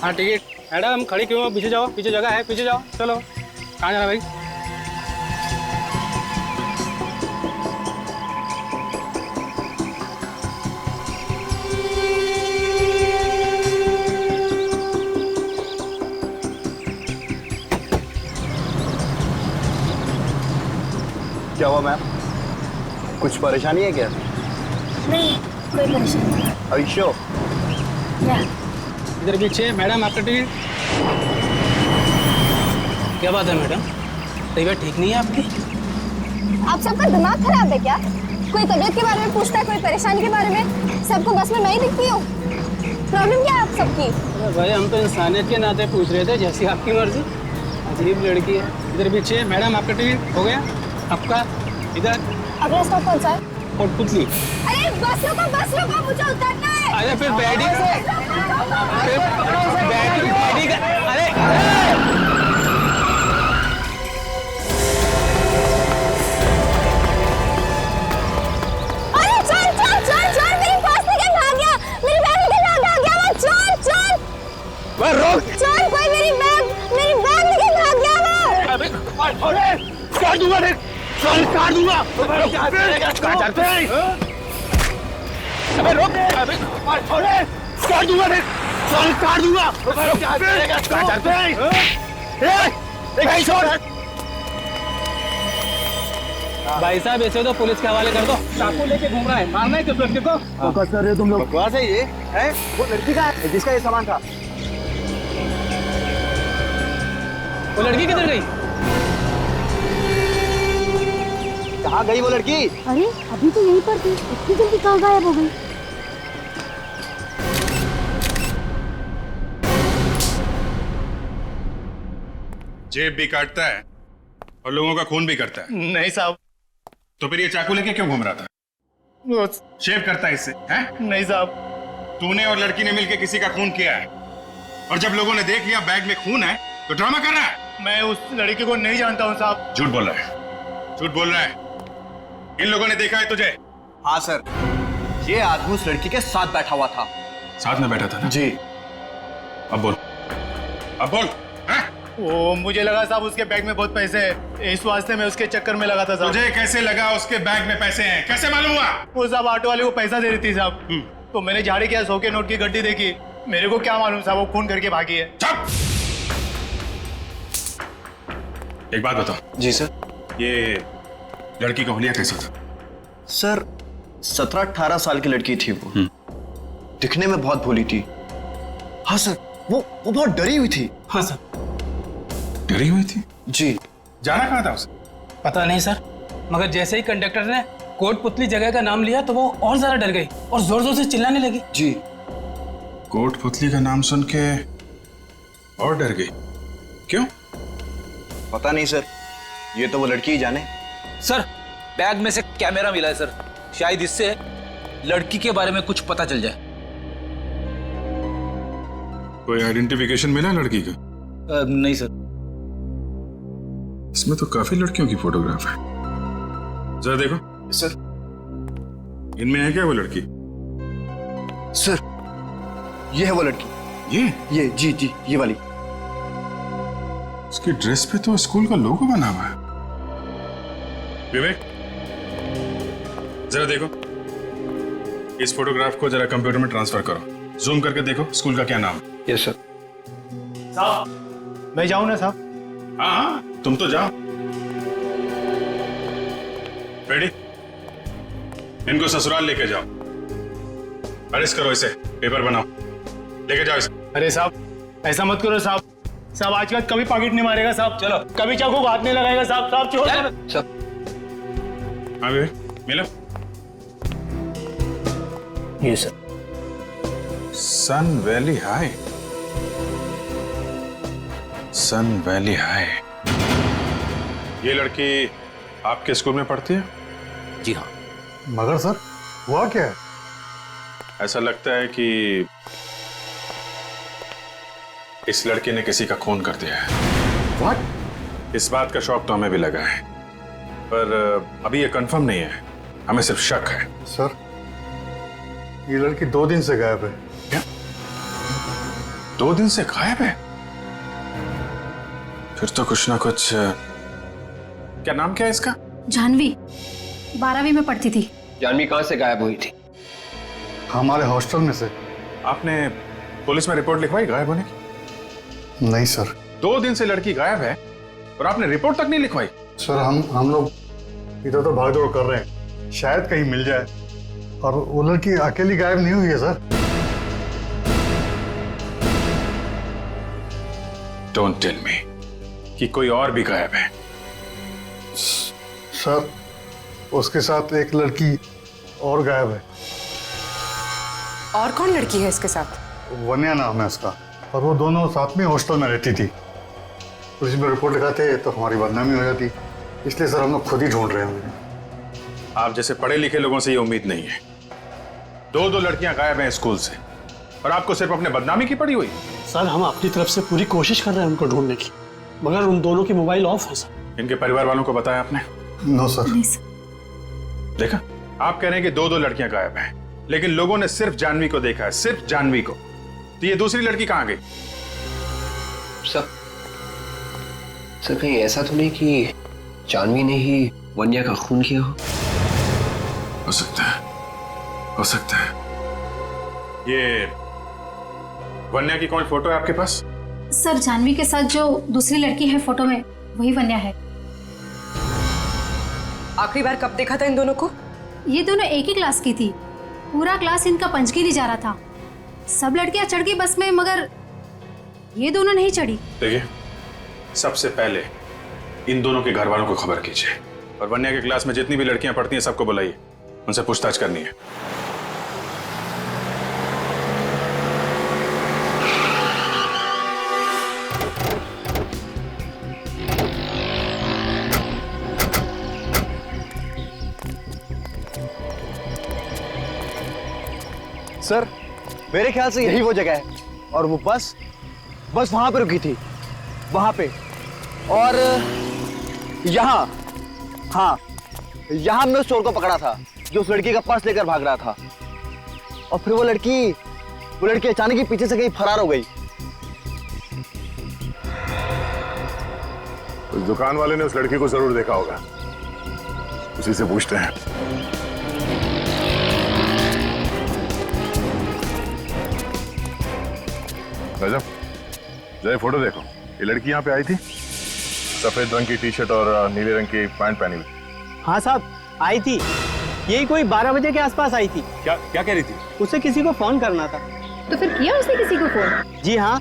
हाँ ticket. Madam खड़ी क्यों हो? पीछे जाओ, पीछे जगह है, पीछे जाओ। चलो, कहाँ जाना भाई? क्या हुआ मैम? कुछ परेशानी है क्या? नहीं, कोई परेशानी नहीं। अयशो या इधर पीछे। मैडम आपका टिकट। क्या बात है मैडम, तबीयत ठीक नहीं है आपकी? आप सबका दिमाग खराब है क्या? कोई तबीयत के बारे में पूछता है, कोई परेशानी के बारे में। सबको बस में मैं ही दिखती हूँ। प्रॉब्लम क्या है आप सबकी? अरे भाई हम तो इंसानियत के नाते पूछ रहे थे, जैसी आपकी मर्जी। अजीब लड़की है। इधर पीछे। मैडम आपका टिकट हो गया? आपका इधर। अगला स्टॉप कौन सा है? कोटपुतली। अरे बस रुको, मुझे उतरना है। अरे फिर बैठी अरे अरे चल मेरी पर्स लेके भाग गया, मेरी बैग लेके भाग गया वो। चल वह रोक। चल, कोई मेरी बैग लेके भाग गया वो। अबे काट दूंगा रे, काट दूंगा। अबे रोक। अबे काट दूंगा रे, काट दूंगा। भाई साहब ऐसे तो पुलिस के हवाले कर दो। चाकू लेके घूम रहा है, मारना है किस लड़के को? फोकस कर रहे हो तुम लोग? बकवास है ये है? वो लड़की का है जिसका ये सामान था। वो लड़की किधर गई? कहाँ गई वो लड़की? अरे अभी तो यहीं पर थी, इतनी जल्दी कहाँ गायब हो गई? जेब भी काटता है और लोगों का खून भी करता है। नहीं साहब। तो फिर ये चाकू लेके क्यों घूम रहा था? शेव करता है इससे, हैं? नहीं साहब। तूने और लड़की ने मिलकर किसी का खून किया है, और जब लोगों ने देख लिया बैग में खून है तो ड्रामा कर रहा है। मैं उस लड़की को नहीं जानता हूँ साहब। झूठ बोल रहा है, झूठ बोल रहा है। इन लोगों ने देखा है तुझे? हाँ सर, ये आदमी उस लड़की के साथ बैठा हुआ था। साथ में बैठा था ना? जी। अब बोल, अब बोल। हैं? वो मुझे लगा साहब उसके बैग में बहुत पैसे हैं, इस वास्ते मैं उसके चक्कर में लगा था साहब। तुझे कैसे लगा उसके बैग में पैसे हैं? कैसे मालूम हुआ? वो साहब ऑटो वाले को पैसा दे रही थी साहब, तो मैंने झाड़ी किया, 100 के नोट की गड्डी देखी। मेरे को क्या मालूम साहब वो खून करके भागी है। चुप! एक बात बताओ। जी सर। ये लड़की का हुलिया कैसा था? सर 17-18 साल की लड़की थी वो। दिखने में बहुत भोली थी। हाँ सर, वो बहुत डरी हुई थी। हाँ सर। डरी हुई थी? जी। जाना कहाँ था उसे? पता नहीं सर, मगर जैसे ही कंडक्टर ने कोटपुतली जगह का नाम लिया तो वो और ज्यादा डर गई और जोर जोर से चिल्लाने लगी। जी। कोटपुतली का नाम सुन के और डर गई? क्यों? पता नहीं सर, ये तो वो लड़की ही जाने। सर बैग में से कैमरा मिला है सर, शायद इससे लड़की के बारे में कुछ पता चल जाए। कोई आइडेंटिफिकेशन मिला लड़की का? नहीं सर। इसमें तो काफी लड़कियों की फोटोग्राफ है, जरा देखो। सर। इनमें है क्या वो लड़की? सर ये है वो लड़की। ये जी ये वाली। उसकी ड्रेस पे तो स्कूल का लोगो बना हुआ है। विवेक जरा देखो, इस फोटोग्राफ को जरा कंप्यूटर में ट्रांसफर करो, जूम करके देखो स्कूल का क्या नाम है। Yes sir. साहब मैं जाऊँ ना साहब? हाँ तुम तो जाओ। रेडी? इनको ससुराल लेके जाओ, अरेस्ट करो इसे, पेपर बनाओ, लेके जाओ इसे। अरे साहब ऐसा मत करो साहब। साहब आज के बाद कभी पॉकेट नहीं मारेगा साहब। चलो कभी चाकू को हाथ नहीं लगाएगा साहब। साहब छोड़। सर। हाँ विवेक मिलो। ये सर। सन वैली हाई, सन वैली हाई। ये लड़की आपके स्कूल में पढ़ती है? जी हाँ। मगर सर हुआ क्या है? ऐसा लगता है कि इस लड़के ने किसी का खून कर दिया है। व्हाट? इस बात का शौक तो हमें भी लगा है, पर अभी ये कंफर्म नहीं है, हमें सिर्फ शक है। सर ये लड़की 2 दिन से गायब है। क्या? 2 दिन से गायब है? फिर तो कुछ ना कुछ। क्या नाम क्या है इसका? जानवी 12वीं में पढ़ती थी। जानवी कहाँ से गायब हुई थी? हमारे हॉस्टल में से। आपने पुलिस में रिपोर्ट लिखवाई गायब होने की? नहीं सर। 2 दिन से लड़की गायब है और आपने रिपोर्ट तक नहीं लिखवाई? सर हम लोग इधर उधर भाग दौड़ कर रहे हैं, शायद कहीं मिल जाए। और वो लड़की अकेली गायब नहीं हुई है सर। डोंट टेल मी कि कोई और भी गायब है। सर उसके साथ एक लड़की और गायब है। और कौन लड़की है इसके साथ? वन्या नाम है उसका, और वो दोनों साथ में हॉस्टल में रहती थी। पुलिस में रिपोर्ट लिखाते तो हमारी बदनामी हो जाती, इसलिए सर हम लोग खुद ही ढूंढ रहे हैं। आप जैसे पढ़े लिखे लोगों से ये उम्मीद नहीं है। 2 लड़कियां गायब हैं स्कूल से और आपको सिर्फ अपने बदनामी की पड़ी हुई। सर हम अपनी तरफ से पूरी कोशिश कर रहे हैं उनको ढूंढने की, मगर उन दोनों के मोबाइल ऑफ है सर। इनके परिवार वालों को बताया आपने? No sir. नहीं सर। देखा, आप कह रहे हैं कि 2 लड़कियां गायब हैं, लेकिन लोगों ने सिर्फ जानवी को देखा है, सिर्फ जानवी को। तो ये दूसरी लड़की कहां गई? सर कहीं ऐसा तो नहीं कि जानवी ने ही वन्या का खून किया हो सकता है, हो सकता है। ये वन्या की कौन फोटो है आपके पास? सर जानवी के साथ जो दूसरी लड़की है फोटो में, वही वन्या है। आखिरी बार कब देखा था इन दोनों को? ये दोनों एक ही क्लास की थी। पूरा क्लास इनका पंचगिरी जा रहा था। सब लड़कियां चढ़ गई बस में, मगर ये दोनों नहीं चढ़ी। देखिए, सबसे पहले इन दोनों के घर वालों को खबर कीजिए और वन्या के क्लास में जितनी भी लड़कियां पढ़ती हैं सबको बुलाइए, उनसे पूछताछ करनी है। सर मेरे ख्याल से यही वो जगह है, और वो बस वहां पे रुकी थी, वहां पे। और यहाँ, हाँ यहाँ हमने उस चोर को पकड़ा था जो उस लड़की का पर्स लेकर भाग रहा था। और फिर वो लड़की अचानक ही पीछे से कहीं फरार हो गई। उस दुकान वाले ने उस लड़की को जरूर देखा होगा, उसी से पूछते हैं। रजब, जय फोटो देखो। ये लड़की यहाँ पे आई थी, सफेद रंग की टी शर्ट और नीले रंग की पैंट पहनी हुई। हाँ साहब आई थी, यही कोई 12 बजे के आसपास आई थी। क्या कह रही थी? उसे किसी को फोन करना था। तो फिर किया उसने किसी को फोन? जी हाँ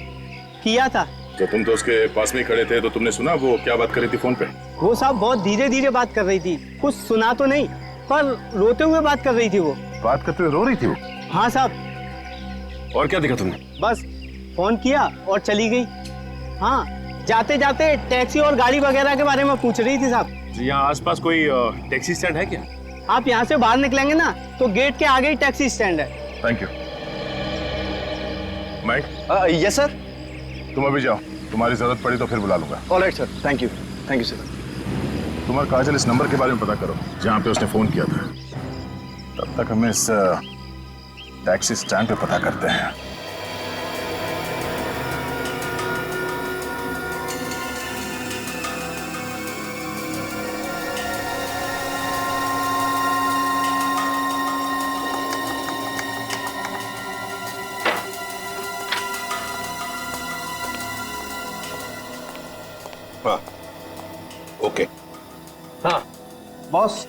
किया था। तो तुम तो उसके पास में खड़े थे, तो तुमने सुना वो क्या बात कर रही थी फोन पे? वो साहब बहुत धीरे धीरे बात कर रही थी, कुछ सुना तो नहीं, पर रोते हुए बात कर रही थी। वो बात करते हुए रो रही थी वो? हाँ साहब। और क्या देखा तुमने? बस फोन किया और चली गई। हाँ जाते जाते टैक्सी और गाड़ी वगैरह के बारे में पूछ रही थी साहब। यहाँ आसपास कोई टैक्सी स्टैंड है क्या? आप यहाँ से बाहर निकलेंगे ना तो गेट के आगे ही टैक्सी स्टैंड है। Thank you. Mike? Yes sir. तुम अभी जाओ, तुम्हारी जरूरत पड़ी तो फिर बुला लूंगा। Alright sir, thank you sir. तुम और काजल इस नंबर के बारे में पता करो जहाँ पे उसने फोन किया था। तब तक हमें इस टैक्सी स्टैंड पे पता करते हैं। ओके। हाँ बॉस,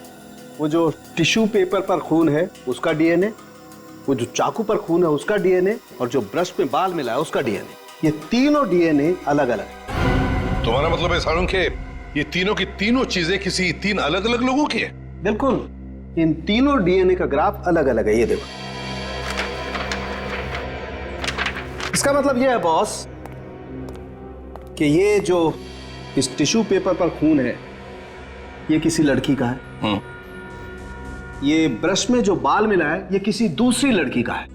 वो जो टिश्यू पेपर पर खून है उसका डीएनए, वो जो चाकू पर खून है उसका डीएनए, और जो ब्रश में बाल मिला है उसका डीएनए, ये तीनों डीएनए अलग अलग है। तुम्हारा मतलब है सारुण के ये तीनों की तीनों चीजें किसी 3 अलग अलग लोगों की है? बिल्कुल, इन तीनों डीएनए का ग्राफ अलग अलग है। ये देखो, इसका मतलब ये है बॉस कि ये जो इस टिश्यू पेपर पर खून है ये किसी लड़की का है। ये ब्रश में जो बाल मिला है ये किसी दूसरी लड़की का है।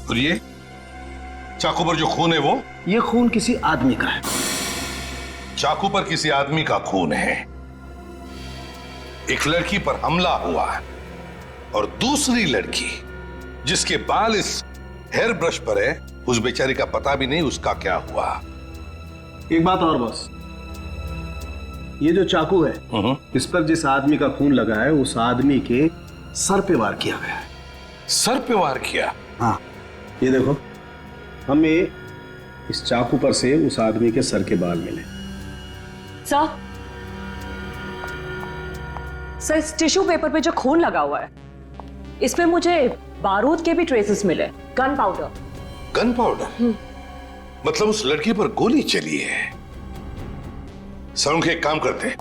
और ये चाकू पर जो खून है वो? ये खून किसी आदमी का है। चाकू पर किसी आदमी का खून है, एक लड़की पर हमला हुआ है, और दूसरी लड़की जिसके बाल इस हेयर ब्रश पर है उस बेचारी का पता भी नहीं उसका क्या हुआ। एक बात और बॉस, ये जो चाकू है इस पर जिस आदमी का खून लगा है उस आदमी के सर पे वार किया गया है। सर पे वार किया? हाँ, ये देखो, हमें इस चाकू पर से उस आदमी के सर के बाल मिले। सर इस टिश्यू पेपर पे जो खून लगा हुआ है इसमें मुझे बारूद के भी ट्रेसेस मिले, गन पाउडर। Gun powder? मतलब उस लड़की पर गोली चली है। सर, एक काम करते हैं,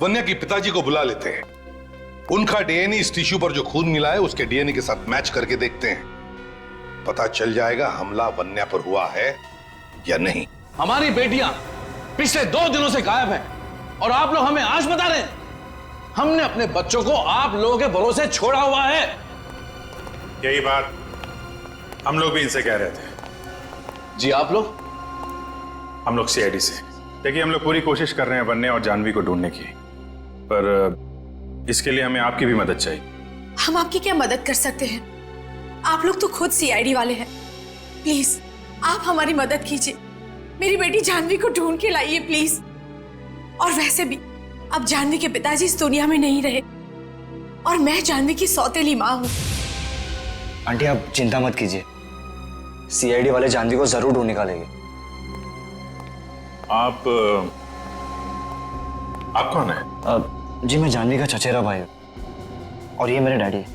वन्या के पिताजी को बुला लेते हैं, उनका डीएनए इस टिश्यू पर जो खून मिला है उसके डीएनए के साथ मैच करके देखते हैं, पता चल जाएगा हमला वन्या पर हुआ है या नहीं। हमारी बेटियां पिछले 2 दिनों से गायब हैं और आप लोग हमें आज बता रहे हैं। हमने अपने बच्चों को आप लोगों के भरोसे छोड़ा हुआ है। यही बात हम लोग भी इनसे कह रहे थे। जी आप लोग? हम लोग सीआईडी से। देखिए, हम लोग पूरी कोशिश कर रहे हैं वन्या और जानवी को ढूंढने की, पर इसके लिए हमें आपकी भी मदद चाहिए। हम आपकी क्या मदद कर सकते हैं? आप लोग तो खुद सीआईडी वाले हैं। प्लीज आप हमारी मदद कीजिए, मेरी बेटी जानवी को ढूंढ के लाइए प्लीज। और वैसे भी अब जानवी के पिताजी इस दुनिया में नहीं रहे और मैं जानवी की सौतेली माँ हूँ। आंटी आप चिंता मत कीजिए, सीआईडी वाले जानवी को जरूर ढूंढ निकालेंगे। आप कौन है? जी मैं जानवी का चचेरा भाई हूँ और ये मेरे डैडी है।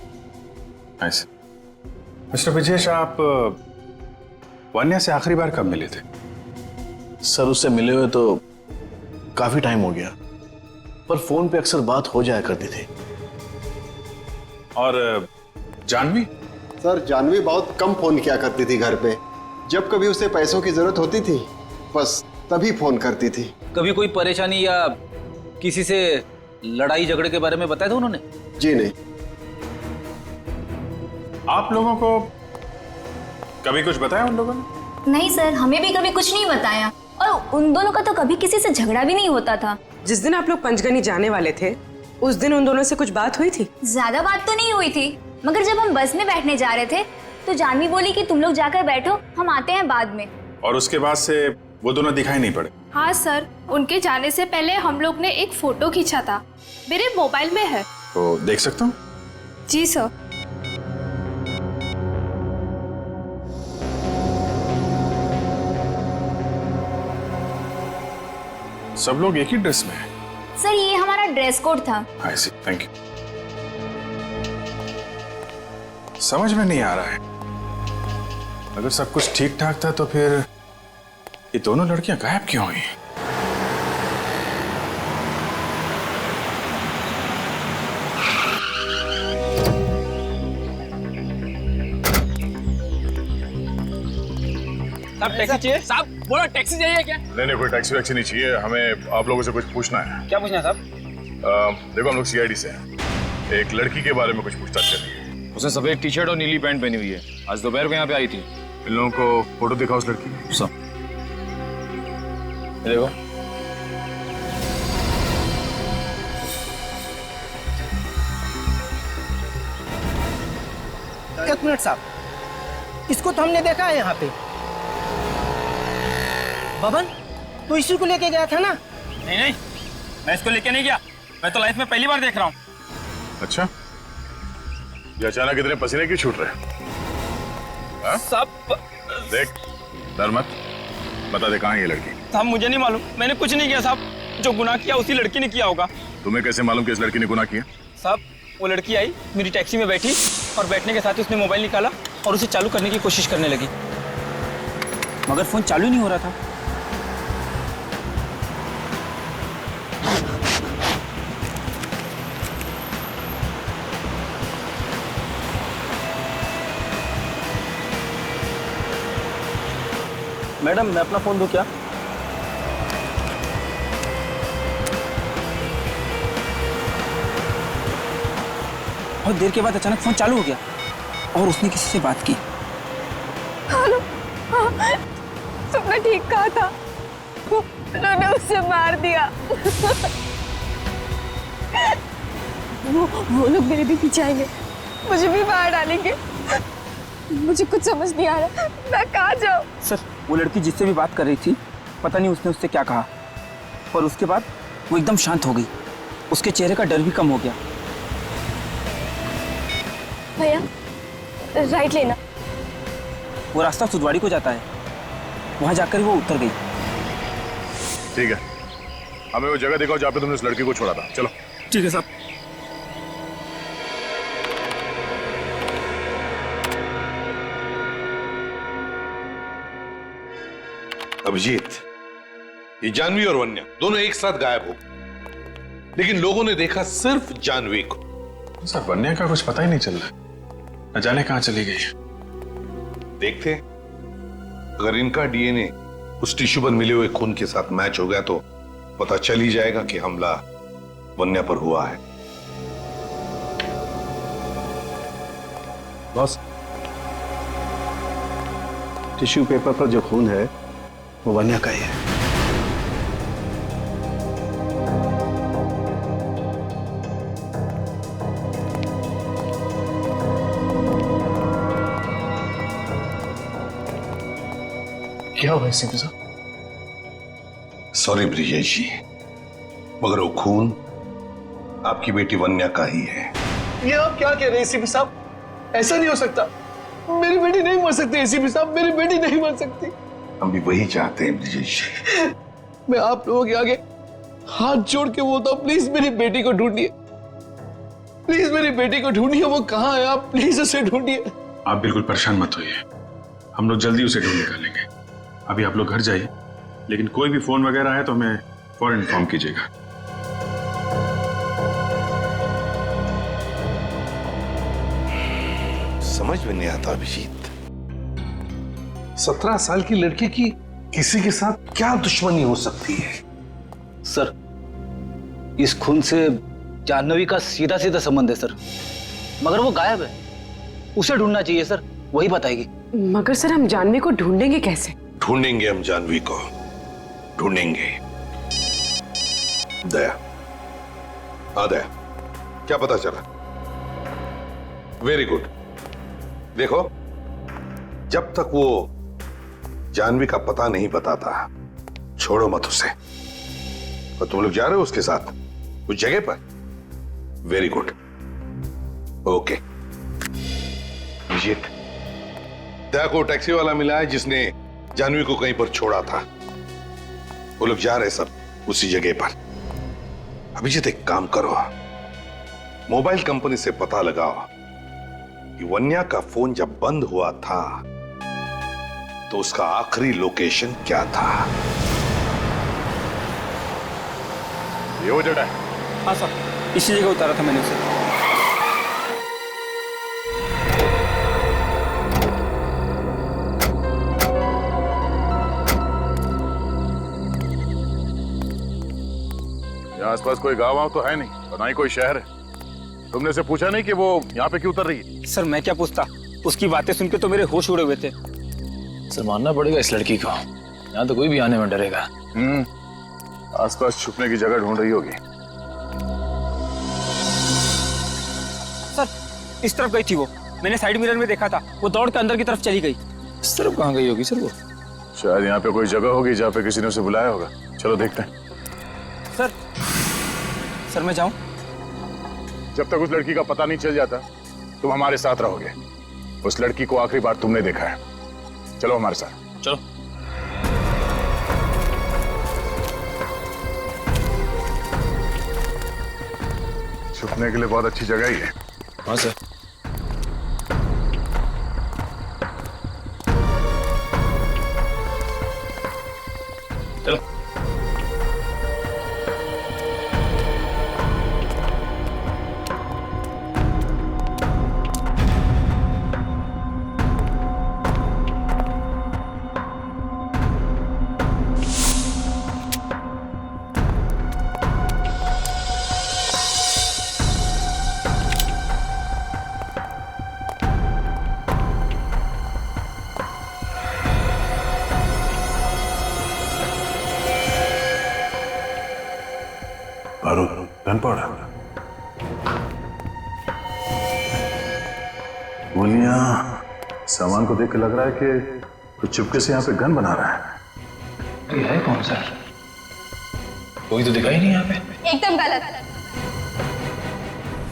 ऐसे मिस्टर विजेश, आप वन्या से आखिरी बार कब मिले थे? सर उससे मिले हुए तो काफी टाइम हो गया, पर फोन पे अक्सर बात हो जाया करती थी। और जानवी? सर जानवी बहुत कम फोन किया करती थी घर पे, जब कभी उसे पैसों की जरूरत होती थी बस तभी फोन करती थी। कभी कोई परेशानी या किसी से लड़ाई झगड़े के बारे में बताया था उन्होंने? जी नहीं। आप लोगों को कभी कुछ बताया उन लोगों ने? नहीं सर, हमें भी कभी कुछ नहीं बताया और उन दोनों का तो कभी किसी से झगड़ा भी नहीं होता था। जिस दिन आप लोग पंचगनी जाने वाले थे उस दिन उन दोनों से कुछ बात हुई थी? ज्यादा बात तो नहीं हुई थी, मगर जब हम बस में बैठने जा रहे थे तो जानवी बोली कि तुम लोग जाकर बैठो, हम आते हैं बाद में। और उसके बाद से वो दोनों दिखाई नहीं पड़े? हाँ सर, उनके जाने से पहले हम लोग ने एक फोटो खींचा था, मेरे मोबाइल में है। तो देख सकता हूँ? जी सर। सब लोग एक ही ड्रेस में हैं। सर ये हमारा ड्रेस कोड था। आई सी, थैंक यू। समझ में नहीं आ रहा है, अगर सब कुछ ठीक ठाक था तो फिर ये दोनों लड़कियां गायब क्यों हुई? साहब टैक्सी चाहिए? साहब बोलो टैक्सी चाहिए क्या? नहीं, कोई टैक्सी वैक्सी नहीं चाहिए, हमें आप लोगों से कुछ पूछना है। क्या पूछना है साहब? देखो हम लोग सीआईडी से हैं, एक लड़की के बारे में कुछ पूछताछ करनी है। उसने सफेद टी शर्ट और नीली पैंट पहनी हुई है, आज दोपहर को यहाँ पे आई थी। इन लोगों को फोटो दिखाओ उस लड़की की। सब देखो। एक मिनट साहब, इसको तो हमने देखा है यहाँ पे। बबन, तो इसी को लेके गया था ना? नहीं, मैं इसको लेके नहीं गया, मैं तो लाइफ में पहली बार देख रहा हूँ। अच्छा, ये अचानक इतने पसीने क्यों छूट रहे? सब देख, डर मत, बता दे कहाँ है ये लड़की? साहब मुझे नहीं मालूम, मैंने कुछ नहीं किया साहब, जो गुनाह किया उसी लड़की ने किया होगा। तुम्हें कैसे मालूम कि इस लड़की ने गुनाह किया? साहब वो लड़की आई, मेरी टैक्सी में बैठी और बैठने के साथ ही उसने मोबाइल निकाला और उसे चालू करने की कोशिश करने लगी, मगर फोन चालू नहीं हो रहा था। मैडम मैं अपना फोन दूं क्या? बहुत देर के बाद अचानक फोन चालू हो गया और उसने किसी से बात की। हेलो, हाँ, तुमने ठीक कहा था, उन्होंने उससे मार दिया। वो लोग मेरे भी पीछे आएंगे, मुझे भी मार डालेंगे। मुझे कुछ समझ नहीं आ रहा, मैं कहाँ जाऊँ? सर वो लड़की जिससे भी बात कर रही थी, पता नहीं उसने उससे क्या कहा, पर उसके बाद वो एकदम शांत हो गई। उसके चेहरे का डर भी कम हो गया। भैया राइट लेना। वो रास्ता सुदवाड़ी को जाता है, वहां जाकर वो उतर गई। ठीक है, हमें वो जगह दिखाओ जहाँ पे तुमने उस लड़की को छोड़ा था। चलो। ठीक है साहब। अभिजीत, ये जानवी और वन्या दोनों एक साथ गायब हो, लेकिन लोगों ने देखा सिर्फ जानवी को। सर वन्या का कुछ पता ही नहीं चल रहा, न जाने कहां चली गई। देखते, अगर इनका डीएनए उस टिश्यू पर मिले हुए खून के साथ मैच हो गया तो पता चल ही जाएगा कि हमला वन्या पर हुआ है। बॉस, टिश्यू पेपर पर जो खून है वो वन्या का ही है। क्या हुआ सीपी साहब? सॉरी ब्रिजेश जी, मगर वो खून आपकी बेटी वन्या का ही है। ये आप क्या कह रहे हैं सीपी साहब? ऐसा नहीं हो सकता, मेरी बेटी नहीं मर सकती। सीपी साहब, मेरी बेटी नहीं मर सकती। हम भी वही चाहते हैं ब्रिजेश जी। मैं आप लोगों के आगे हाथ जोड़ के बोलता हूँ, प्लीज मेरी बेटी को ढूंढिए, प्लीज मेरी बेटी को ढूंढिए। वो कहाँ है? आप प्लीज उसे ढूंढिए। आप बिल्कुल परेशान मत होइए, हम लोग जल्दी उसे ढूंढ निकालेंगे। अभी आप लोग घर जाइए, लेकिन कोई भी फोन वगैरह है तो हमें फौरन इन्फॉर्म कीजिएगा। समझ में नहीं आता अभिजीत, 17 साल की लड़की की किसी के साथ क्या दुश्मनी हो सकती है? सर, इस खून से जाह्नवी का सीधा सीधा संबंध है सर, मगर वो गायब है। उसे ढूंढना चाहिए सर, वही बताएगी। मगर सर, हम जाह्नवी को ढूंढेंगे कैसे? ढूंढेंगे हम जाह्नवी को, ढूंढेंगे। दया, हाँ दया, क्या पता चला? Very good. देखो, जब तक वो जाह्नवी का पता नहीं बताता, छोड़ो मत उसे। और तुम लोग जा रहे हो उसके साथ उस जगह पर? Very good, okay. Abhijeet, Daya को टैक्सी वाला मिला है जिसने जाह्नवी को कहीं पर छोड़ा था। वो लोग जा रहे सब उसी जगह पर। अभिजीत, एक काम करो, मोबाइल कंपनी से पता लगाओ कि वन्या का फोन जब बंद हुआ था तो उसका आखिरी लोकेशन क्या था। ये वो जगह है? हाँ सर, इसी जगह उतारा था मैंने उसे। यहाँ आसपास कोई गाँव वाँव तो है नहीं, और ना ही कोई शहर है। तुमने उसे पूछा नहीं कि वो यहाँ पे क्यों उतर रही है? सर मैं क्या पूछता, उसकी बातें सुन के तो मेरे होश उड़े हुए थे। सर मानना पड़ेगा इस लड़की को, यहाँ तो कोई भी आने में डरेगा। आसपास छुपने की जगह ढूंढ रही होगी। सर इस तरफ गई थी वो, मैंने साइड मिरर में देखा था, वो दौड़ के अंदर की तरफ चली गई। इस तरफ कहाँ गई होगी सर वो? शायद यहाँ पे कोई जगह होगी जहाँ पे किसी ने उसे बुलाया होगा। चलो देखते हैं। सर मैं जाऊं? जब तक उस लड़की का पता नहीं चल जाता तुम हमारे साथ रहोगे। उस लड़की को आखिरी बार तुमने देखा है। चलो हमारे साथ। चलो। छुपने के लिए बहुत अच्छी जगह ही है। हाँ सर। चलो। गोलियां सामान को देख के लग रहा है कि तो चुपके से यहाँ पे गन बना रहा है। ये है कौन सर? कोई तो दिखाई नहीं यहाँ पे। एकदम गलत।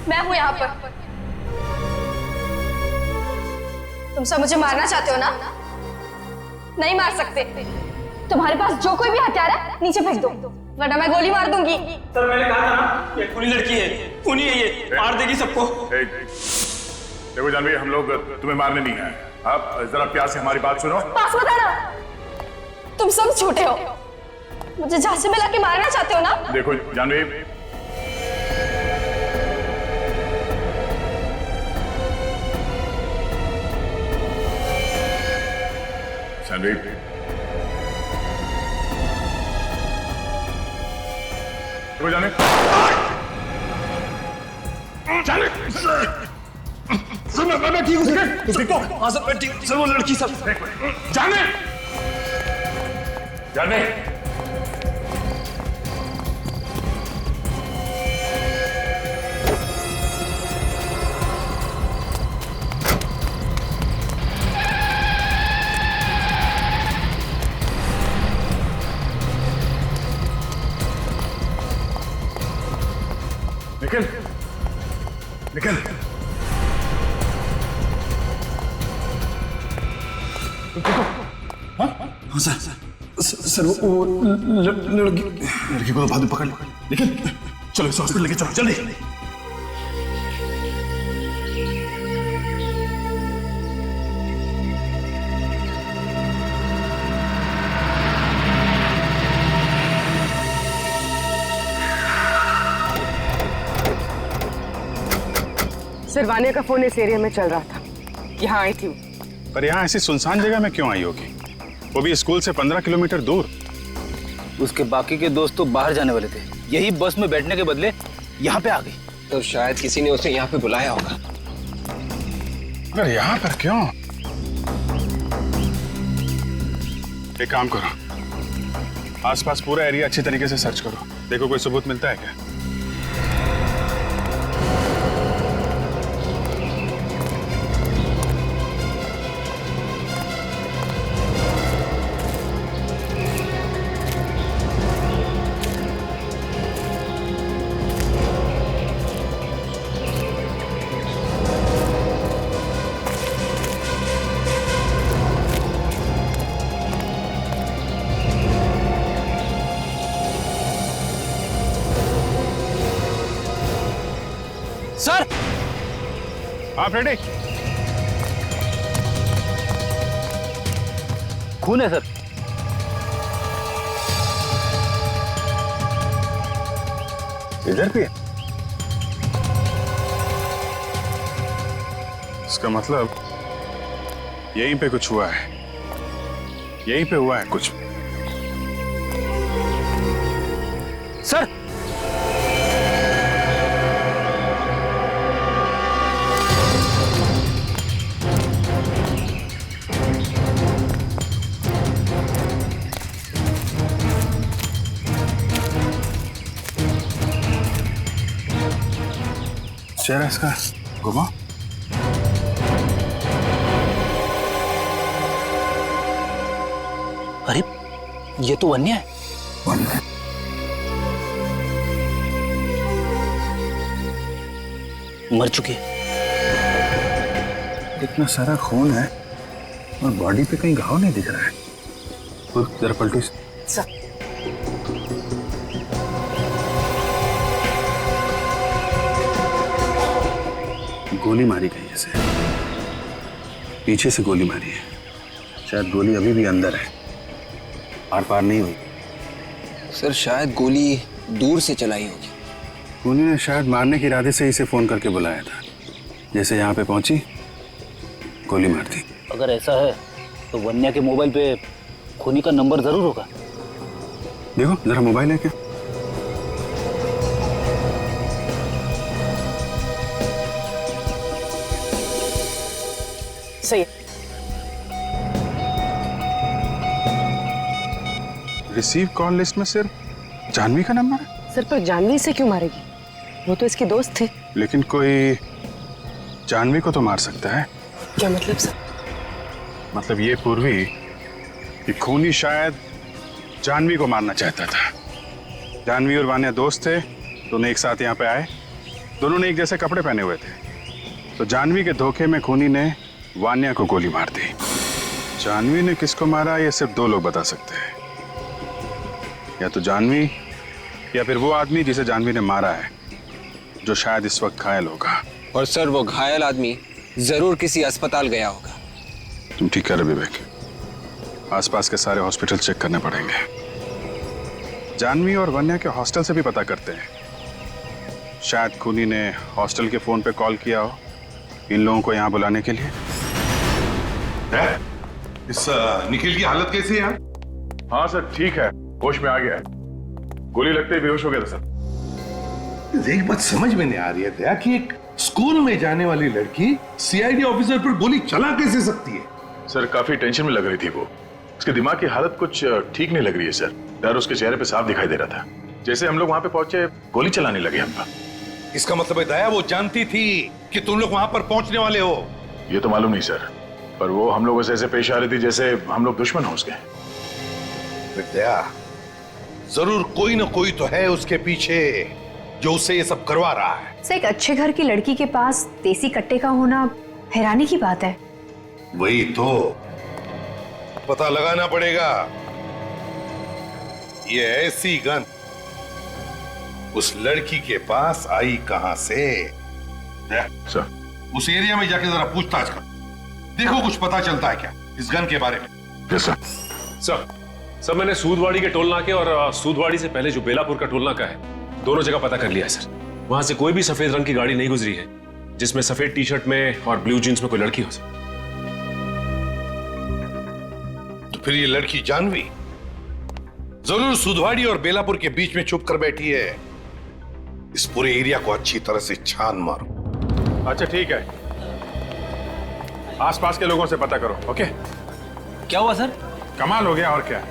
मैं हूं यहाँ पर। तुम सब मुझे मारना चाहते हो ना? नहीं मार सकते। तुम्हारे पास जो कोई भी हथियार है नीचे फेंक दो, वरना मैं गोली मार दूंगी। सर मैंने कहा था ना, ये खूनी लड़की है, खूनी है ये, मार देगी सबको। देखो जानवी, हम लोग तुम्हें मारने नहीं आए। आप जरा प्यार से हमारी बात सुनो। पास मत आना। तुम सब झूठे हो। मुझे झांसे में लाके मारना चाहते हो ना? देखो जानवी, जानवी, देखो जाने, सर मैं ठीक हूँ सर। ठीक हो? हाँ सर मैं ठीक। सर वो लड़की सब जाने, जाने। निकल, निकल। हाँ सर वो लड़की को तो बाद में पकड़ लो। लेकिन चलो इसे हॉस्पिटल लेके चलो जल्दी। सर वानिया का फोन इस एरिया में चल रहा था, यहाँ आई थी। पर यहाँ ऐसी सुनसान जगह में क्यों आई होगी? वो भी स्कूल से 15 किलोमीटर दूर। उसके बाकी के दोस्त तो बाहर जाने वाले थे, यही बस में बैठने के बदले यहाँ पे आ गई। तो शायद किसी ने उसे यहाँ पे बुलाया होगा। अरे यहाँ पर क्यों? एक काम करो, आसपास पूरा एरिया अच्छी तरीके से सर्च करो, देखो कोई सबूत मिलता है क्या। सर हाँ फ्रेडी, खून है सर। इधर भी है? इसका मतलब यहीं पे कुछ हुआ है, यहीं पे हुआ है कुछ। सर चेहरा इसका घुमा। अरे ये तो वन्या है। वन्या? मर चुकी है। इतना सारा खून है और बॉडी पे कहीं घाव नहीं दिख रहा है। जरा पलटी। सर गोली मारी गई है इसे, पीछे से गोली मारी है। शायद गोली अभी भी अंदर है, आर पार नहीं हुई। सर शायद गोली दूर से चलाई होगी। खूनी ने शायद मारने के इरादे से इसे फोन करके बुलाया था। जैसे यहाँ पे पहुंची गोली मार दी। अगर ऐसा है तो वन्या के मोबाइल पे खूनी का नंबर जरूर होगा। देखो जरा मोबाइल है क्या? सही। रिसीव कॉल लिस्ट में सिर्फ जानवी का नंबर है। सर पर जानवी से क्यों मारेगी? वो तो इसकी दोस्त थी। लेकिन कोई जानवी को तो मार सकता है। क्या मतलब सर? मतलब ये पूर्वी कि खूनी शायद जानवी को मारना चाहता था। जानवी और वान्या दोस्त थे, दोनों एक साथ यहाँ पे आए, दोनों ने एक जैसे कपड़े पहने हुए थे। तो जानवी के धोखे में खूनी ने वान्या को गोली मार दी। जानवी ने किसको मारा ये सिर्फ दो लोग बता सकते हैं, या तो जानवी या फिर वो आदमी जिसे जानवी ने मारा है, जो शायद इस वक्त घायल होगा। और सर वो घायल आदमी जरूर किसी अस्पताल गया होगा। तुम ठीक कह रहे विवेक, आसपास के सारे हॉस्पिटल चेक करने पड़ेंगे। जानवी और वन्या के हॉस्टल से भी पता करते हैं, शायद खूनी ने हॉस्टल के फोन पे कॉल किया हो इन लोगों को यहाँ बुलाने के लिए। इस निखिल की हालत कैसी है? हाँ सर ठीक है, होश में आ गया है। गोली लगते ही बेहोश हो गया था सर। एक बात समझ में नहीं आ रही है दया कि एक स्कूल में जाने वाली लड़की सीआईडी ऑफिसर पर गोली चला कैसे सकती है? सर काफी टेंशन में लग रही थी वो, उसके दिमाग की हालत कुछ ठीक नहीं लग रही है सर। डर उसके चेहरे पे साफ दिखाई दे रहा था। जैसे हम लोग वहां पे पहुंचे गोली चलाने लगे हम पर। इसका मतलब है दया वो जानती थी कि तुम लोग वहां पर पहुंचने वाले हो? ये तो मालूम नहीं सर, पर वो हम लोगों से ऐसे पेश आ रही थी जैसे हम लोग दुश्मन हो उसके। दया जरूर कोई ना कोई तो है उसके पीछे जो उससे ये सब करवा रहा है। सर एक अच्छे घर की लड़की के पास देसी कट्टे का होना हैरानी की बात है। वही तो पता लगाना पड़ेगा। ये ऐसी गन उस लड़की के पास आई कहां से? सर उस एरिया में जाके जरा पूछताछ कर, देखो कुछ पता चलता है क्या इस गन के बारे में। Yes sir. सर मैंने सूदवाड़ी के टोल नाके और सूदवाड़ी से पहले जो बेलापुर का टोल नाका है, दोनों जगह पता कर लिया है सर। वहां से कोई भी सफेद रंग की गाड़ी नहीं गुजरी है जिसमें सफेद टी शर्ट में और ब्लू जींस में कोई लड़की हो सर। तो फिर ये लड़की जानवी जरूर सुधवाड़ी और बेलापुर के बीच में छुप कर बैठी है। इस पूरे एरिया को अच्छी तरह से छान मारो। अच्छा ठीक है, आसपास के लोगों से पता करो। ओके क्या हुआ सर? कमाल हो गया और क्या।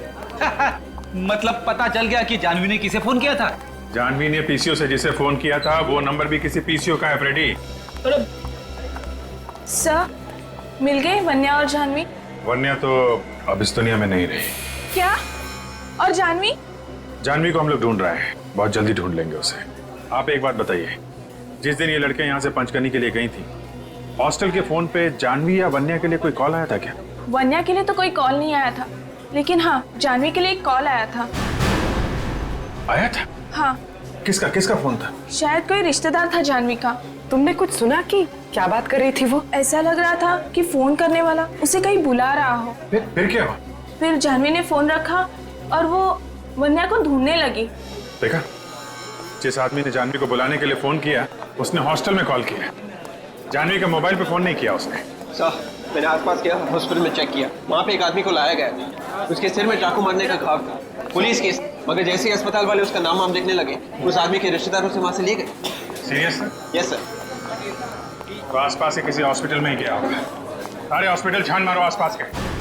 मतलब पता चल गया कि जानवी ने किसे फोन किया था? जानवी ने पीसीओ से जिसे फोन किया था वो नंबर भी किसी पीसीओ का है फ्रेडी। सर मिल गए वन्या और जानवी? वन्या तो अब इस दुनिया में नहीं रही। क्या? और जानवी? जानवी को हम लोग ढूंढ रहे हैं, बहुत जल्दी ढूंढ लेंगे उसे। आप एक बात बताइए, जिस दिन ये लड़कियां यहाँ से पंचकर्नी के लिए गई थी, हॉस्टल के फोन पे जानवी या वन्या के लिए कोई कॉल आया था क्या? वन्या के लिए तो कोई कॉल नहीं आया था, लेकिन हाँ जानवी के लिए एक कॉल आया था। आया था? हाँ। किसका फोन था? शायद कोई रिश्तेदार था जानवी का। तुमने कुछ सुना कि क्या बात कर रही थी वो? ऐसा लग रहा था कि फोन करने वाला उसे कहीं बुला रहा हो। फिर क्या हुआ? फिर जानवी ने फोन रखा और वो वन्या को ढूंढने लगी। देखा, जिस आदमी ने जानवी को बुलाने के लिए फोन किया उसने हॉस्टल में कॉल किया, जानवी के मोबाइल पे फोन नहीं किया उसने। सर मैंने आसपास गया, हॉस्पिटल में चेक किया, वहाँ पे एक आदमी को लाया गया, उसके सिर में चाकू मारने का घाव था, पुलिस केस। मगर जैसे ही अस्पताल वाले उसका नाम वाम देखने लगे, उस आदमी के रिश्तेदारों से वहाँ से लिए गए। सीरियस? Yes sir. तो आसपास के किसी हॉस्पिटल में ही गया होगा। सारे हॉस्पिटल छान मारो आसपास के।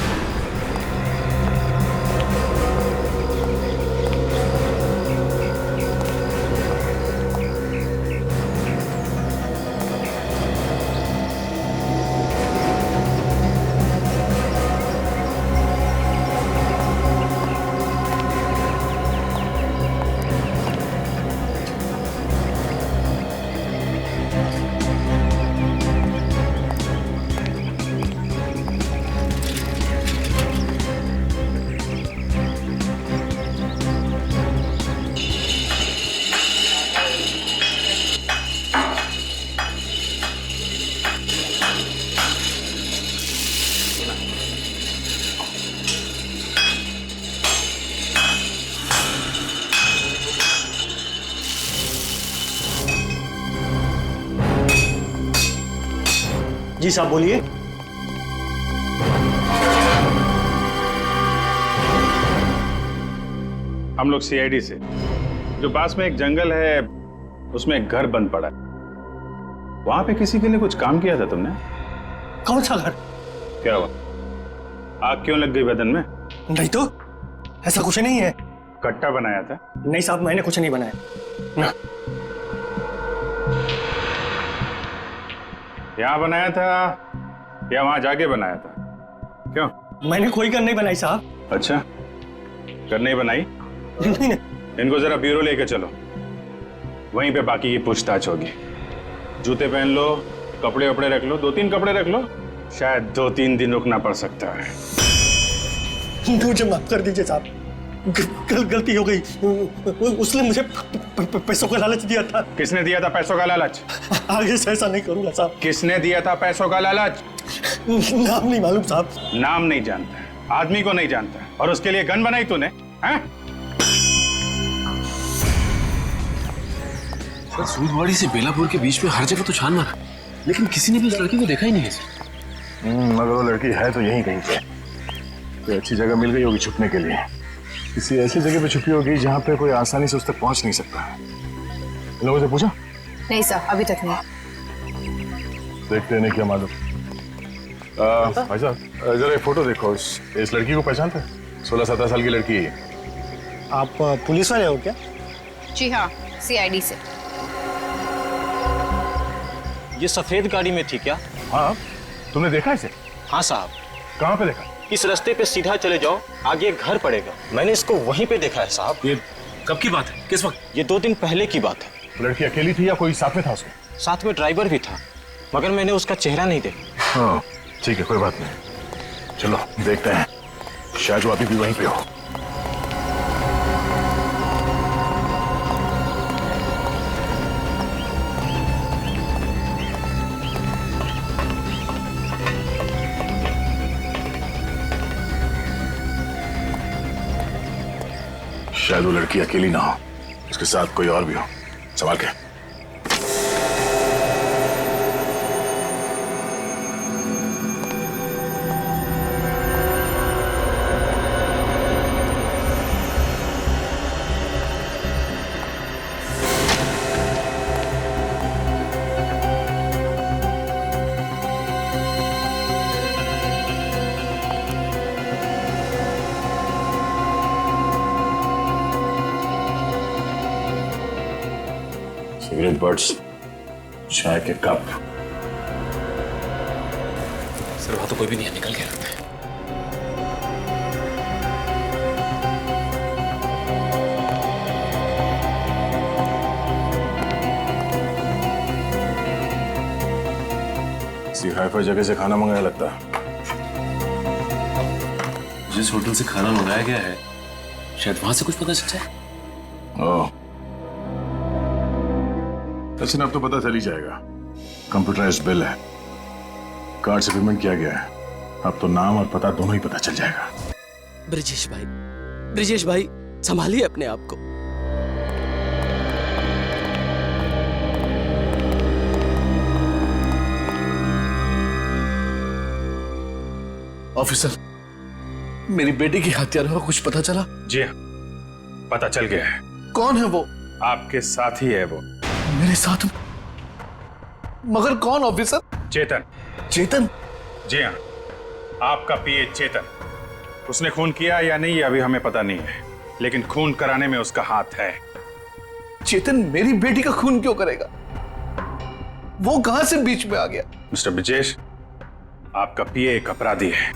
जी साहब बोलिए। हम लोग सीआईडी से, जो पास में एक जंगल है उसमें एक घर बंद पड़ा है, वहां पे किसी के लिए कुछ काम किया था तुमने? कौन सा घर? क्या हुआ, आग क्यों लग गई बदन में? नहीं तो, ऐसा कुछ नहीं है। कट्टा बनाया था? नहीं साहब, मैंने कुछ नहीं बनाया ना। यहां बनाया था या वहां जाके बनाया था? क्यों? मैंने कोई गन नहीं बनाई साहब। अच्छा, कर नहीं बनाई? नहीं। इनको जरा ब्यूरो लेके चलो, वहीं पे बाकी की पूछताछ होगी। जूते पहन लो, कपड़े वपड़े रख लो, 2-3 कपड़े रख लो, शायद 2-3 दिन रुकना पड़ सकता है। मुझे माफ कर दीजिए साहब, गलती हो गई। उसने मुझे पैसों का लालच दिया था। किसने दिया था पैसों का लालच? आगे से ऐसा नहीं करूंगा साहब। किसने दिया था पैसों का लालच? नाम नहीं मालूम साहब। नाम नहीं जानता, आदमी को नहीं जानता, और उसके लिए गन बनाई तूने? हैं? सर, सूदवाड़ी से बेलापुर के बीच में हर जगह तो छान मारा, लेकिन किसी ने भी उस लड़की को देखा ही नहीं है सर। मगर वो लड़की है तो यहीं कहीं पे। कोई अच्छी जगह मिल गई होगी छुपने के लिए, किसी ऐसी जगह पे छुपी होगी जहाँ पे कोई आसानी से उस तक पहुंच नहीं सकता। इन लोगों से पूछा? नहीं सर, अभी तक नहीं। देखते नहीं क्या मालूम। भाई साहब, जरा एक फोटो देखो, इस लड़की को पहचानते हैं? 16-17 साल की लड़की है। आप पुलिस वाले हो क्या? जी हाँ, CID से। ये सफेद गाड़ी में थी क्या? हाँ, तुमने देखा इसे? हाँ साहब। कहाँ पे देखा? इस रास्ते पे सीधा चले जाओ, आगे एक घर पड़ेगा। मैंने इसको वहीं पे देखा है साहब। ये कब की बात है? किस वक्त? ये 2 दिन पहले की बात है। लड़की अकेली थी या कोई साथ में था उसके? साथ में ड्राइवर भी था, मगर मैंने उसका चेहरा नहीं देखा। हाँ, ठीक है, कोई बात नहीं। चलो देखते हैं, शायद वो अभी भी वहीं पे हो। शायद वो लड़की अकेली ना हो, उसके साथ कोई और भी हो। संभाल के। सिगरेट बट्स, चाय के कप। सर, वहां तो कोई भी नहीं है, निकल गया लगता है। किसी हाई-फाई जगह से खाना मंगाया लगता है। जिस होटल से खाना मंगाया गया है, शायद वहां से कुछ पता चल जाए। ओह, लेकिन अब तो पता चल ही जाएगा। कंप्यूटराइज्ड बिल है, कार्ड से पेमेंट किया गया है, अब तो नाम और पता दोनों ही पता चल जाएगा। ब्रिजेश भाई, संभालिए अपने आप को। ऑफिसर, मेरी बेटी की हत्यारों का कुछ पता चला? जी हाँ, पता चल गया है। कौन है वो? आपके साथ ही है वो। मेरे साथ? मगर कौन ऑफिसर? चेतन। चेतन? जी हाँ, आपका पीए चेतन। उसने खून किया या नहीं, अभी हमें पता नहीं है, लेकिन खून कराने में उसका हाथ है। चेतन मेरी बेटी का खून क्यों करेगा? वो कहां से बीच में आ गया? मिस्टर ब्रिजेश, आपका पीए एक अपराधी है।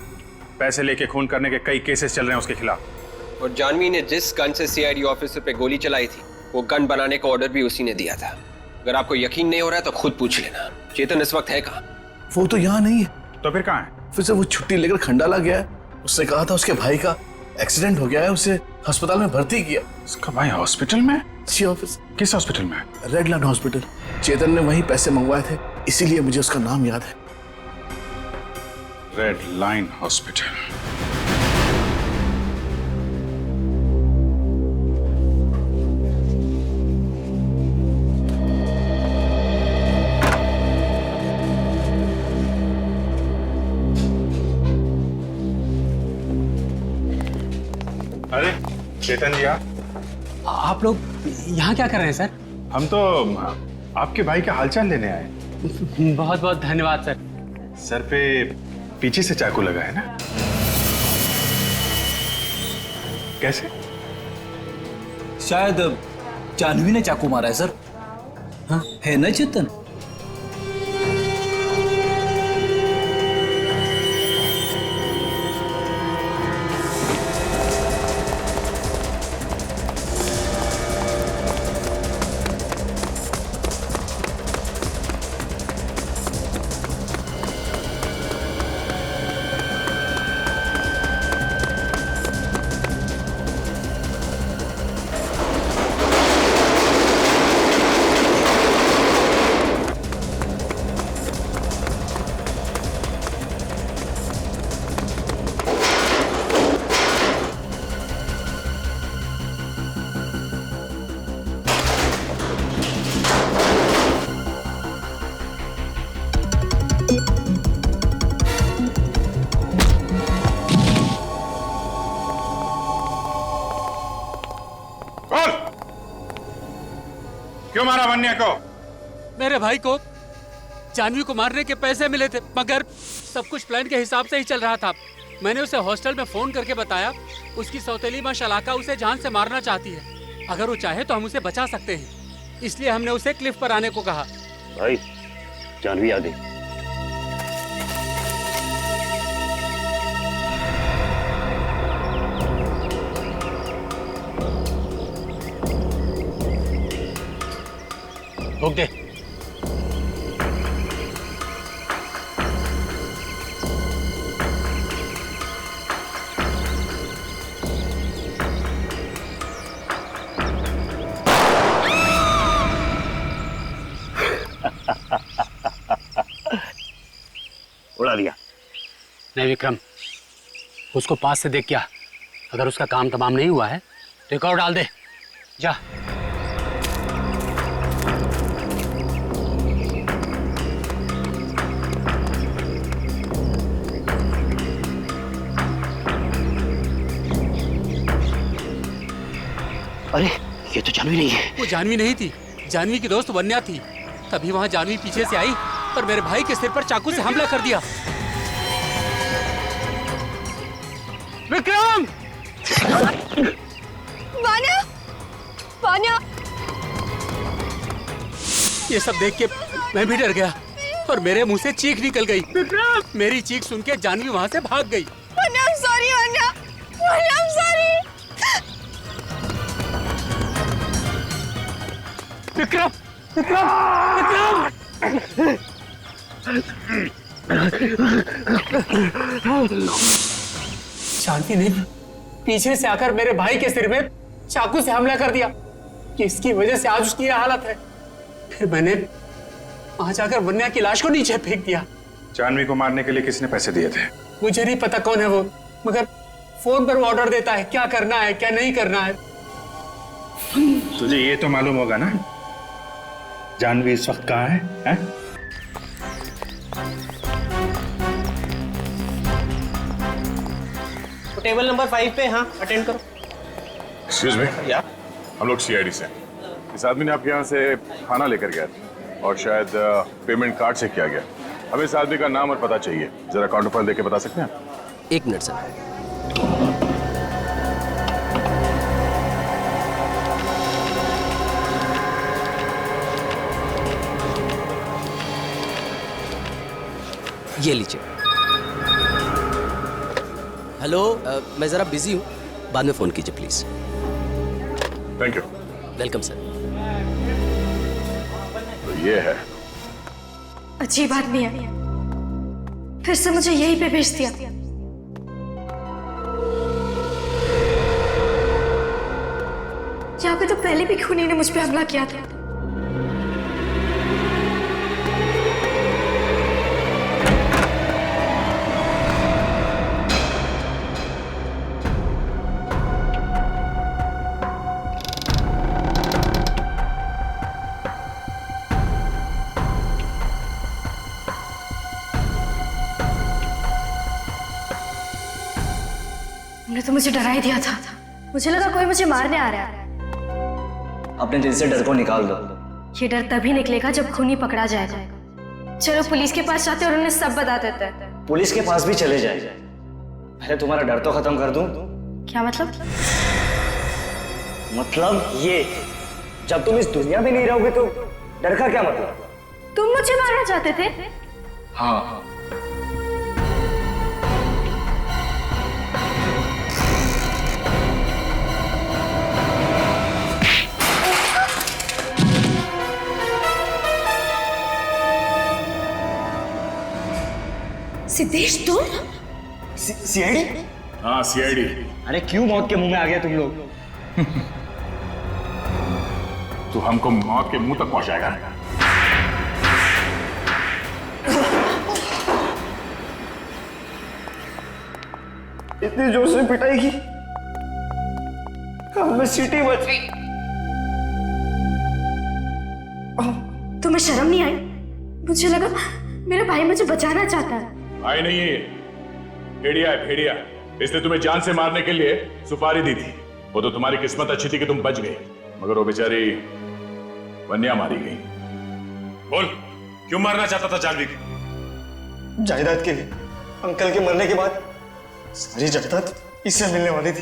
पैसे लेके खून करने के कई केसेस चल रहे हैं उसके खिलाफ। और जानवी ने जिस गन से CID ऑफिसर पे गोली चलाई थी, वो गन बनाने का ऑर्डर भी उसी ने दिया था। अगर आपको यकीन नहीं हो रहा है तो खुद पूछ लेना। चेतन इस वक्त है कहाँ? वो तो यहाँ नहीं है। तो फिर कहाँ है? फिर से वो छुट्टी लेकर खंडाला गया है। उसने कहा था उसके भाई का एक्सीडेंट हो गया है, उसे अस्पताल में भर्ती किया। उसका भाई हॉस्पिटल में? जी ऑफिस। किस हॉस्पिटल में? Redland hospital. चेतन ने वहीं पैसे मंगवाए थे, इसीलिए मुझे उसका नाम याद है। Red line hospital. अरे चेतन जी, आप लोग यहाँ क्या कर रहे हैं सर? हम तो आपके भाई का हालचाल लेने आए। बहुत बहुत धन्यवाद सर। सर पे पीछे से चाकू लगा है ना? कैसे? शायद जानवी ने चाकू मारा है सर। हाँ, है ना चेतन? वन्या को? मेरे भाई को जानवी को मारने के पैसे मिले थे, मगर सब कुछ प्लान के हिसाब से ही चल रहा था। मैंने उसे हॉस्टल में फोन करके बताया, उसकी सौतेली माँ शलाका उसे जान से मारना चाहती है। अगर वो चाहे तो हम उसे बचा सकते हैं, इसलिए हमने उसे क्लिफ पर आने को कहा। भाई जानवी आ गई। रोक दे। उड़ा दिया। नहीं विक्रम, उसको पास से देख क्या, अगर उसका काम तमाम नहीं हुआ है तो एक और डाल दे। जा। अरे ये तो जानवी नहीं है। वो जानवी नहीं थी, जानवी की दोस्त वन्या थी। तभी वहां जानवी पीछे से आई और मेरे भाई के सिर पर चाकू से हमला कर दिया। विक्रम! वान्या! वान्या! ये सब देख के मैं भी डर गया और मेरे मुंह से चीख निकल गई। विक्रम! मेरी चीख सुन के जानवी वहां से भाग गई। Vanya, I'm sorry, Vanya! Vanya, I'm sorry! Vikram! Vikram! Vikram! Janvi ने पीछे से आकर मेरे भाई के सिर में चाकू से हमला कर दिया। इसकी वजह से आज उसकी यह हालत है। फिर मैंने वहां जाकर वन्या की लाश को नीचे फेंक दिया। जानवी को मारने के लिए किसने पैसे दिए थे? मुझे नहीं पता कौन है वो, मगर फोन पर वो ऑर्डर देता है क्या करना है क्या नहीं करना है। तुझे ये तो मालूम होगा ना जानवी इस वक्त कहाँ है? तो टेबल नंबर 5 पे। हाँ, अटेंड करो। एक्सक्यूज मी, हम लोग सीआईडी से। इस आदमी ने आपके यहाँ से खाना लेकर गया था और शायद पेमेंट कार्ड से किया गया। हमें इस आदमी का नाम और पता चाहिए, जरा काउंटर फाइल देके बता सकते हैं? 1 मिनट सर। ये लीजिए। हेलो, मैं जरा बिजी हूँ, बाद में फोन कीजिए please. Thank you. Welcome sir. तो ये है। अजीब आदमी है, फिर से मुझे यहीं पे भेज दिया। यहाँ पे तो पहले भी खूनी ने मुझ पे हमला किया था। तुमने तो मुझे डरा ही दिया था। मुझे लगा कोई मुझे मारने आ रहा है। अपने दिल से डर को निकाल दो। ये डर तभी निकलेगा जब खूनी पकड़ा जाएगा। चलो पुलिस के पास जाते और उन्हें सब बता देते हैं। पुलिस के पास भी चले जाए, पहले तुम्हारा डर तो खत्म कर दूं। क्या मतलब? मतलब ये, जब तुम इस दुनिया में नहीं रहोगे तो डर का क्या मतलब? तुम मुझे मारना चाहते थे? हाँ। सिद्धेश तुम? सीआईडी? हाँ सीआईडी। अरे क्यों मौत के मुंह में आ गया तुम लोग? तू हमको मौत के मुंह तक पहुंचाएगा। इतनी जोर से पिटाई की, हमें सीटी बच गई। तुम्हें शर्म नहीं आई? मुझे लगा मेरा भाई मुझे बचाना चाहता है। भाई नहीं है, भेड़िया है भेड़िया। इसने तुम्हें जान से मारने के लिए सुपारी दी थी। वो तो तुम्हारी किस्मत अच्छी थी कि तुम बच गए, मगर वो बेचारी वन्या मारी गई। बोल, क्यों मारना चाहता था जानवी को? जायदाद के लिए। अंकल के मरने के बाद सारी जायदाद इससे मिलने वाली थी,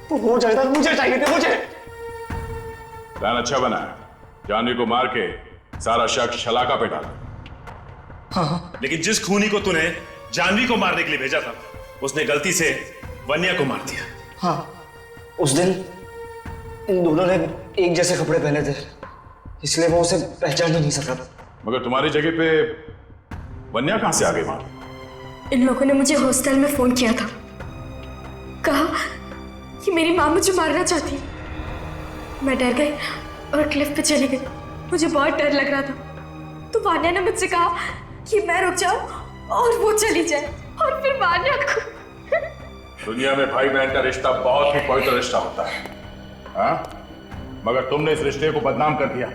तो वो जायदाद मुझे चाहिए थी, मुझे। प्लान अच्छा बना है, जानवी को मार के सारा शक शलाका पे डाला। हाँ। लेकिन जिस खूनी को तूने जानवी को मारने के लिए भेजा था, उसने गलती से वन्या को मार दिया। हाँ, उस दिन इन दोनों ने एक जैसे कपड़े पहने थे, इसलिए वो उसे पहचान ही नहीं सका। मगर तुम्हारी जगह पे वन्या कहां से आ गई वहां? इन लोगों ने मुझे हॉस्टल में फोन किया था, कहा कि मेरी माँ मुझे मारना चाहती। मैं डर गई और क्लिफ पे चली गई। मुझे बहुत डर लग रहा था, तो वान्या ने मुझसे कहा कि मैं रुक जाऊं और वो चली जाए, और फिर वान्या को। दुनिया में भाई बहन का रिश्ता बहुत ही पवित्र रिश्ता होता है, हाँ? मगर तुमने इस रिश्ते को बदनाम कर दिया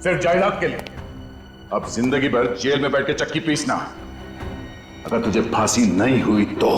सिर्फ जायदाद के लिए। अब जिंदगी भर जेल में बैठ के चक्की पीसना। अगर तुझे फांसी नहीं हुई तो